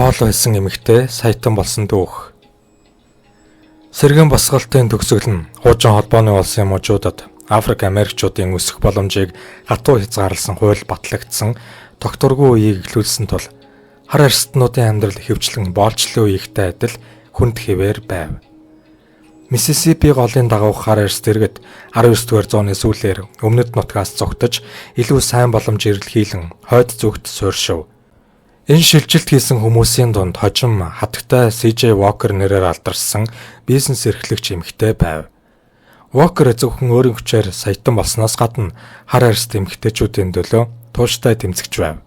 Пол байсан эмэгтэй саятан болсон дүүх. Сэргэн босголтын төгсгөл нь хуучин холбооны улсын мужуудад Африк Америкчуудын өсөх боломжийг хатуу хязгаарласан хууль батлагдсан тогтворгүй үеийг эхлүүлсэн тул хар арстнуудын амьдрал хэвчлэн боолчлын үеигтэй адил хүнд хэвээр байв. Миссисипи голын дагуух хар арст иргэд 19-р зууны сүүлээр өмнөд нутгаас зугтаж илүү сайн боломж эрэлхийлэн хойд зүгт сууршив. Энэ шилжилт хийсэн хүмүүсийн дунд хожим хатагтай CJ Walker нэрээр алдарсан бизнес эрхлэгч эмэгтэй байв. Walker зөвхөн өөрийн хүчээр саятан болсноос гадна хар арст эмэгтэйчүүдийн төлөө тууштай тэмцэгч байв.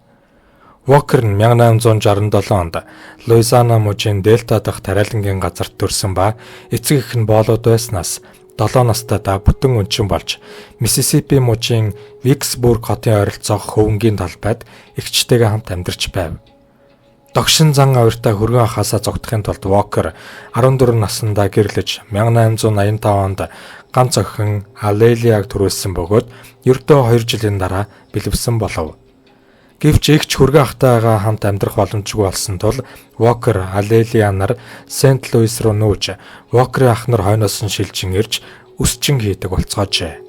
Walker нь 1867 онд Луизиана мужийн Дельта дахь тариалангийн газарт төрсөн ба эцэг эх нь боолууд байснаас 7 настайдаа бүтэн өнчин болж Миссисипи мужийн Виксбург хотын ойролцоох хөвөнгийн талбайд эгчтэйгээ хамт амьдарч байв. Догшин зан авиртаа хөргөн хасаа зогтохын тулд Walker 14 наснда гэрлэж 1885 онд ганц охин Алелиаг төрүүлсэн бөгөөд ердөө 2 жилийн дараа бэлэвсэн болов. Гэвч эгч хөргөн ахтайгаа хамт амьдрах боломжгүй болсон тул Walker Алелианаар Сент Луис руу нүүж Walker-ийн ах нар хойноос нь шилжин ирж өсчин хийдэг болцоожээ.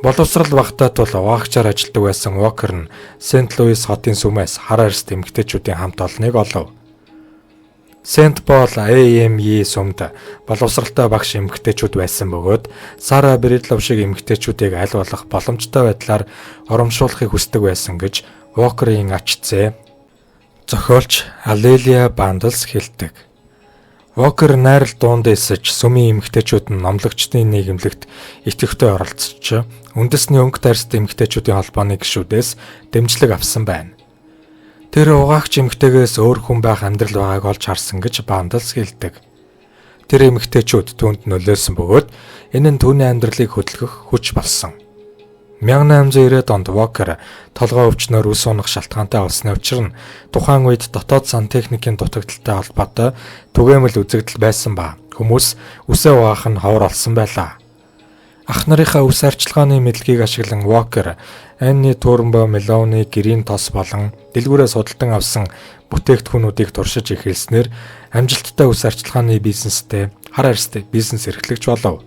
Боловсрал багтаа тул ваагчаар ажилладаг байсан Walker нь Сент Луис хотын сүмээс хар арст эмэгтэйчүүдийн хамт олныг олов. Сент Пол AME сүмд боловсралтай багш эмэгтэйчүүд байсан бөгөөд Сара Бридлов шиг эмэгтэйчүүдийг аль болох боломжтой байдлаар урамшуулахыг хүсдэг байсан гэж Walker-ийн ач зээ зохиолч Алелия Бандалс хэлдэг. Walker найрал дуунд эсэж сүмийн эмэгтэйчүүд нь номлогчдын нийгэмлэгт идэвхтэй оролцож үндэсний өнгө тарьст эмэгтэйчүүдийн холбооны гишүүдээс дэмжлэг авсан байна. Тэр угаагч эмэгтэйгээс өөр хүн байх амьдрал байгааг олж харсан гэж Бандалс хэлдэг. Тэр эмэгтэйчүүд түүнд нөлөөлсөн бөгөөд энэ нь түүний амьдралыг хөдөлгөх хүч болсон. 1890 онд Walker толгой өвчнөөр үс унах шалтгаантай болсны учир нь тухайн үед дотоод сантехникийн дутагдaltaй холбоотой түгээмэл үзэгдэл байсан ба хүмүүс үсээ угаах нь ховор олсон байлаа. Ах нарынхаа үс арчилгааны мэдлэгийг ашиглан Walker Анни Турмбо Мелоны гэрийн тос болон дэлгүүрээ судалдан авсан бүтээгдэхүүнүүдийг туршиж эхэлснээр амжилттай үс арчилгааны бизнестэй хар арст бизнес эрхлэгч болов.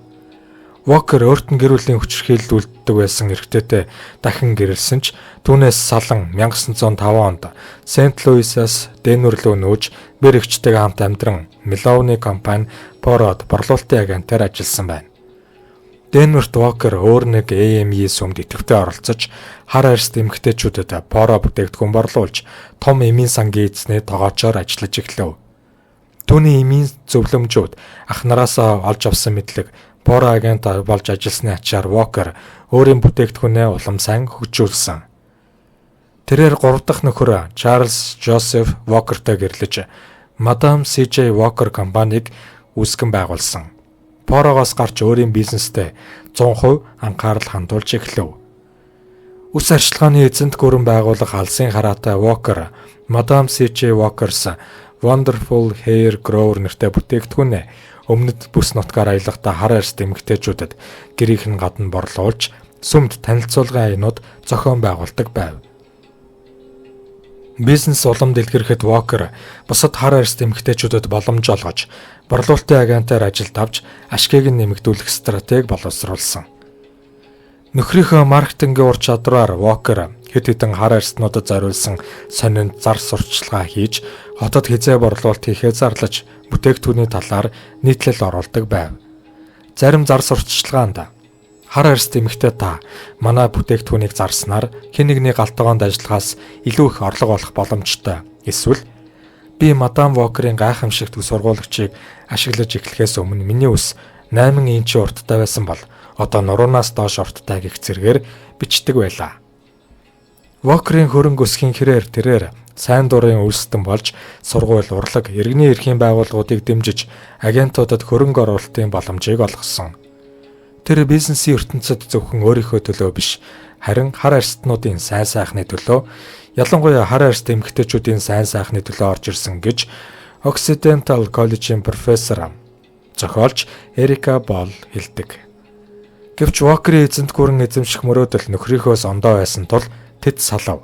Walker өөрт нь гэр бүлийн хүчирхийлэлд үлддэг байсан эрэгтэйтэй дахин гэрэлсэн ч түүнээс салан 1905 онд Сент Луисаас Денвер руу нүүж бэр эгчтэйгээ хамт амьдран Мелоны компани Пород борлуулалтын агентаар ажилласан байна. Денверт Walker өөр нэг AME сүмд идэвхтэй оролцож хар арст эмэгтэйчүүдэд Поро бүтээгдэхүүн борлуулж том эмийн сангийн эзний тоогоочоор ажиллаж эхлэв. Түүний эмийн зөвлөмжүүд ах нараасаа олж авсан мэдлэг Поро агент болж ажилласны ачаар Walker өөрийн бүтээгдэхүүнээ улам сайн хөгжүүлсэн. Тэрээр 3 дахь нөхөр Чарльз Жозеф Walker-тай гэрлэж Madame CJ Walker компанийг үүсгэн байгуулсан. Порогоос гарч өөрийн бизнестэй 100% анхаарал хандуулж эхлэв. Үс арчилгааны эзэнт гүрэн байгуулах алсын хараатай Walker Madame CJ Walker's Wonderful Hair Grower нэртэй бүтээгдэхүүнээ өмнөд бүс нутгаар аялахдаа хар арст эмэгтэйчүүдэд гэрийнхэн гадна борлуулж сүмд танилцуулгын аянууд зохион байгуулдаг байв. Бизнес улам дэлгэрхэд Walker бусад хар арст эмэгтэйчүүдэд боломж олгож борлуулалтын агентаар ажилд авч ашгийг нь нэмэгдүүлэх стратеги боловсруулсан. Нөхрийнхөө маркетингийн ур чадвараар Walker хэд хэдэн хар арстнуудад зориулсан сонинд зар сурталчилгаа хийж хотод хязээ борлуулалт хийхээ зарлаж бүтээгдэхүүний талаар нийтлэл оруулдаг байв. Зарим зар сурталчилгаанд хар арст эмэгтэй та манай бүтээгдэхүүнийг зарснаар хэн нэгний галтгоонд ажиллахаас илүү их орлого олох боломжтой. Эсвэл би Мадам Walker-ийн гайхамшигт ус сургуулагчийг ашиглаж эхлэхээс өмнө миний ус 8 инчийн урттай байсан бол одоо нуруунаас доош урттай гэх зэргээр бичдэг байлаа. Walker-ийн хөрөнгө өсгийн хэрээр тэрээр сайн дурын үйлсдэн болж сургууль, урлаг, иргэний эрхийн байгууллагуудыг дэмжиж агентуудад хөрөнгө оруулалтын боломжийг олгосон. Тэр бизнесийн ертөнцид зөвхөн өөрийнхөө төлөө биш, харин хар арстнуудын сайн сайхны төлөө, ялангуяа хар арст эмэгтэйчүүдийн сайн сайхны төлөө орж ирсэн гэж Occidental College-ийн профессор зохиолч Эрика Бол хэлдэг. Гэвч Walker-ийн эзэнт гүрэн эзэмших мөрөөдөл нөхрийнхөөс ондоо байсан тул тэд салав.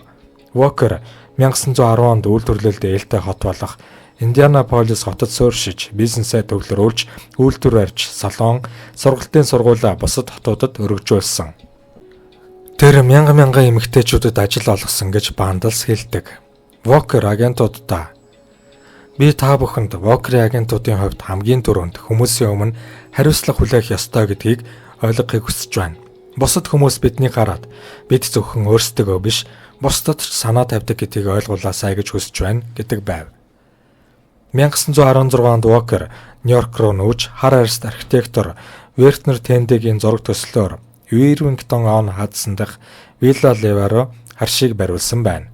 Walker 1910 онд үйлдвэрлэлд ээлтэй хот болох Индианаполис хотод сууршиж, бизнесээ төвлөрүүлж, үйлдвэр барьж, салон, сургалтын сургуулаа бусад хотуудад өргөжүүлсэн. Тэр мянган эмэгтэйчүүдэд ажил олгосон гэж Бандалс хэлдэг. Walker агентуудаа "Би та бүхэнд Walker-ийн агентуудын хувьд хамгийн түрүүнд хүмүүсийн өмнө хариуцлага хүлээх ёстой гэдгийг ойлгохыг хүсэж байна. Бусад хүмүүс биднийг хараад бид зөвхөн өөрсдөө биш, бусдад ч санаа тавьдаг гэдгийг ойлгуулаасай гэж хүсэж байна" гэдэг байв. 1916 онд Walker Нью-Йорк руу нүүж хар арьст архитектор Вертнер Тендегийн зураг төслөөр Irvington on Hudson дахь Вилла Леваро харшийг бариулсан байна.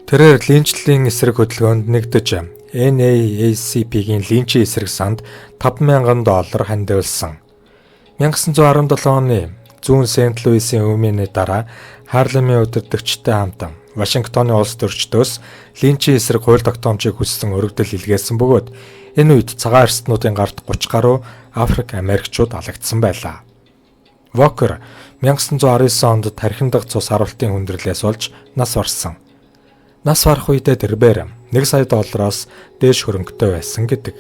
Тэрээр линчлийн эсрэг хөдөлгөөнд нэгдэж NAACP-гийн линчийн эсрэг санд $5,000 хандивалсан. 1917 оны зүүн Сент Луисийн өмнөний дараа Харлемын удирдагчтай хамт Вашингтоны улс төрчдөөс линчийн эсрэг хууль тогтоомжийг хүссэн өргөдөл илгээсэн бөгөөд энэ үед цагаан арстнуудын гарт 30 гаруй Африк Америкчууд алагдсан байлаа. Walker 1919 онд тархин дахь цус харуултын хүндрэлээс болж нас барсан. Нас барах үедээ тэрбээр $1,000,000-аас дээш хөрөнгөтэй байсан гэдэг.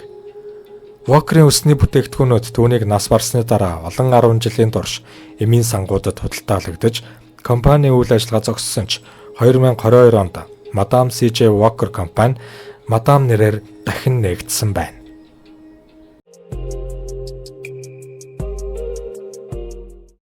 Walker-ийн өсний бүтээгдэхүүнүүд түүнийг нас барсны дараа олон 10 жилийн турш эмийн сангуудад худалдаалагдаж, компанийн үйл ажиллагаа зогссон ч 2022 онд Madam C.J. Walker компани Madam нэрээр дахин нээгдсэн байна.